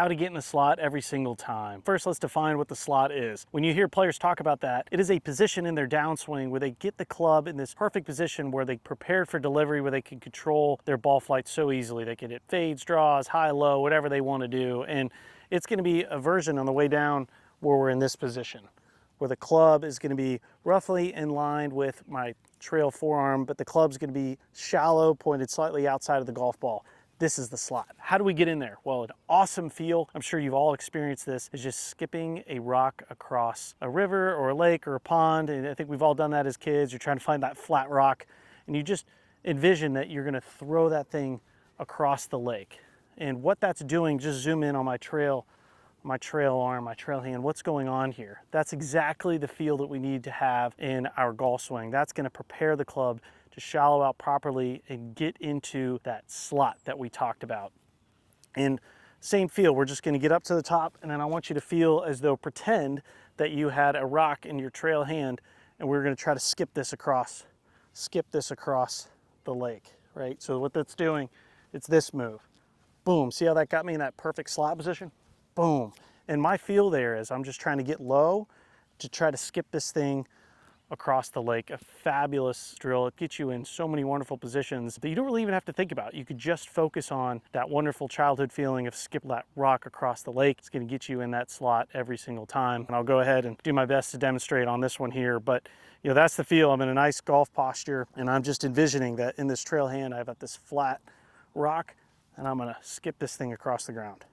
how to get in the slot every single time. First, let's define what the slot is. When you hear players talk about that, it is a position in their downswing where they get the club in this perfect position where they prepared for delivery, where they can control their ball flight so easily. They can hit fades, draws, high, low, whatever they want to do. And it's going to be a version on the way down where we're in this position, where the club is going to be roughly in line with my trail forearm, but the club's going to be shallow, pointed slightly outside of the golf ball. This is the slot. How do we get in there? Well, an awesome feel, I'm sure you've all experienced this, is just skipping a rock across a river or a lake or a pond. And I think we've all done that as kids. You're trying to find that flat rock and you just envision that you're gonna throw that thing across the lake. And what that's doing, just zoom in on my trail arm, my trail hand, what's going on here? That's exactly the feel that we need to have in our golf swing. That's gonna prepare the club to shallow out properly and get into that slot that we talked about. And same feel, we're just gonna get up to the top, and then I want you to feel as though, pretend that you had a rock in your trail hand, and we're gonna try to skip this across the lake, right? So what that's doing, it's this move. Boom, see how that got me in that perfect slot position? Boom. And my feel there is I'm just trying to get low to try to skip this thing across the lake. A fabulous drill. It gets you in so many wonderful positions that you don't really even have to think about. You could just focus on that wonderful childhood feeling of skip that rock across the lake. It's going to get you in that slot every single time. And I'll go ahead and do my best to demonstrate on this one here. But you know, that's the feel. I'm in a nice golf posture, and I'm just envisioning that in this trail hand, I've got this flat rock, and I'm going to skip this thing across the ground.